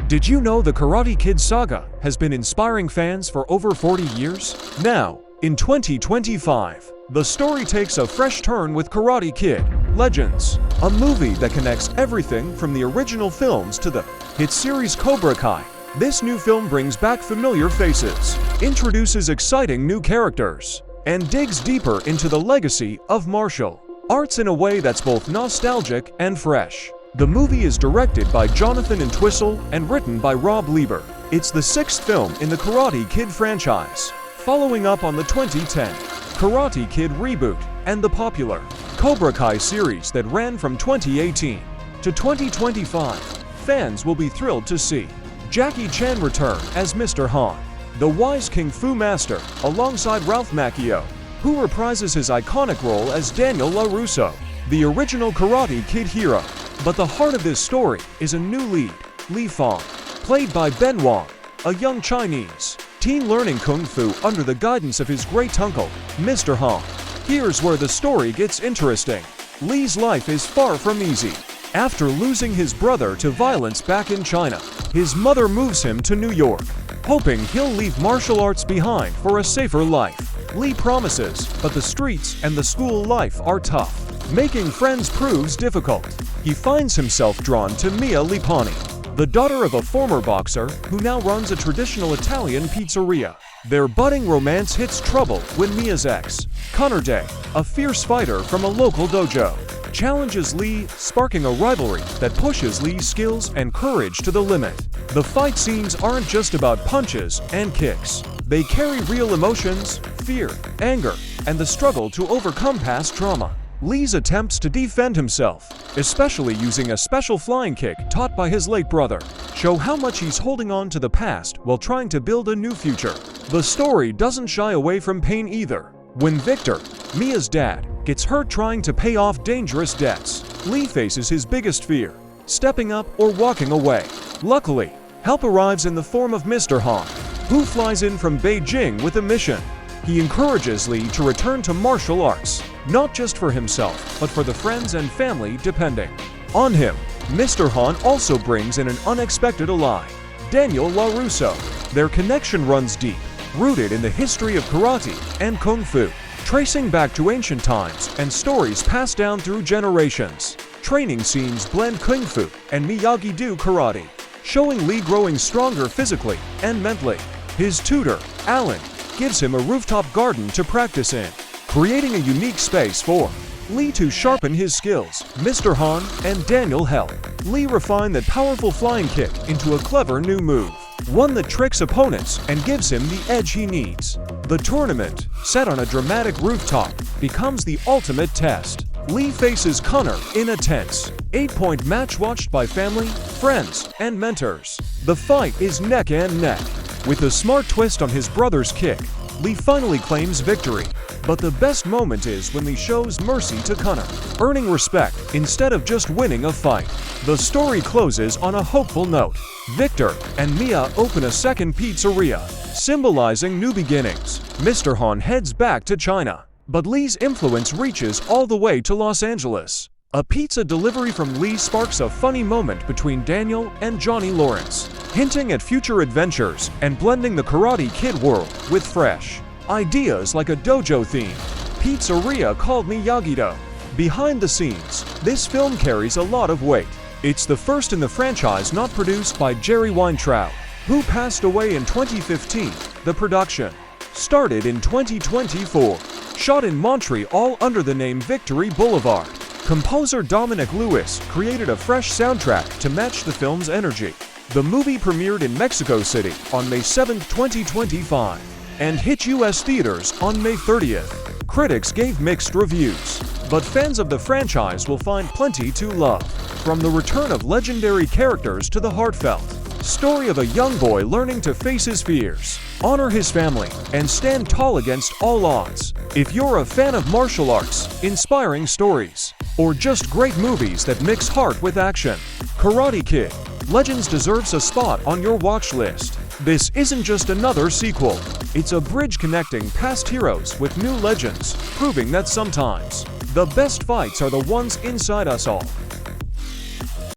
Did you know the Karate Kid saga has been inspiring fans for over 40 years? Now, in 2025, the story takes a fresh turn with Karate Kid Legends, a movie that connects everything from the original films to the hit series Cobra Kai. This new film brings back familiar faces, introduces exciting new characters, and digs deeper into the legacy of martial arts in a way that's both nostalgic and fresh. The movie is directed by Jonathan Entwistle and written by Rob Lieber. It's the sixth film in the Karate Kid franchise, following up on the 2010 Karate Kid reboot and the popular Cobra Kai series that ran from 2018 to 2025. Fans will be thrilled to see Jackie Chan return as Mr. Han, the wise Kung Fu master, alongside Ralph Macchio, who reprises his iconic role as Daniel LaRusso, the original Karate Kid hero. But the heart of this story is a new lead, Li Fang, played by Ben Wong, a young Chinese teen learning Kung Fu under the guidance of his great uncle, Mr. Han. Here's where the story gets interesting. Li's life is far from easy. After losing his brother to violence back in China, his mother moves him to New York, hoping he'll leave martial arts behind for a safer life. Li promises, but the streets and the school life are tough. Making friends proves difficult. He finds himself drawn to Mia Lipani, the daughter of a former boxer who now runs a traditional Italian pizzeria. Their budding romance hits trouble when Mia's ex, Connor Day, a fierce fighter from a local dojo, challenges Li, sparking a rivalry that pushes Li's skills and courage to the limit. The fight scenes aren't just about punches and kicks. They carry real emotions, fear, anger, and the struggle to overcome past trauma. Li's attempts to defend himself, especially using a special flying kick taught by his late brother, show how much he's holding on to the past while trying to build a new future. The story doesn't shy away from pain either. When Victor, Mia's dad, gets hurt trying to pay off dangerous debts, Li faces his biggest fear, stepping up or walking away. Luckily, help arrives in the form of Mr. Han, who flies in from Beijing with a mission. He encourages Li to return to martial arts, not just for himself, but for the friends and family depending on him. Mr. Han also brings in an unexpected ally, Daniel LaRusso. Their connection runs deep, rooted in the history of karate and kung fu, tracing back to ancient times and stories passed down through generations. Training scenes blend kung fu and Miyagi-Do karate, showing Li growing stronger physically and mentally. His tutor, Alan, gives him a rooftop garden to practice in, creating a unique space for Li to sharpen his skills. Mr. Han and Daniel help Li refine that powerful flying kick into a clever new move, one that tricks opponents and gives him the edge he needs. The tournament, set on a dramatic rooftop, becomes the ultimate test. Li faces Connor in a tense 8-point match watched by family, friends, and mentors. The fight is neck and neck. With a smart twist on his brother's kick, Li finally claims victory. But the best moment is when Li shows mercy to Connor, earning respect instead of just winning a fight. The story closes on a hopeful note. Victor and Mia open a second pizzeria, symbolizing new beginnings. Mr. Han heads back to China, but Li's influence reaches all the way to Los Angeles. A pizza delivery from Li sparks a funny moment between Daniel and Johnny Lawrence, hinting at future adventures and blending the Karate Kid world with fresh ideas like a dojo-themed pizzeria called Miyagi-Do. Behind the scenes, this film carries a lot of weight. It's the first in the franchise not produced by Jerry Weintraub, who passed away in 2015. The production started in 2024, shot in Montreal under the name Victory Boulevard. Composer Dominic Lewis created a fresh soundtrack to match the film's energy. The movie premiered in Mexico City on May 7, 2025, and hit U.S. theaters on May 30th. Critics gave mixed reviews, but fans of the franchise will find plenty to love. From the return of legendary characters to the heartfelt story of a young boy learning to face his fears, honor his family, and stand tall against all odds. If you're a fan of martial arts, inspiring stories, or just great movies that mix heart with action, Karate Kid Legends deserves a spot on your watch list. This isn't just another sequel. It's a bridge connecting past heroes with new legends, proving that sometimes the best fights are the ones inside us all.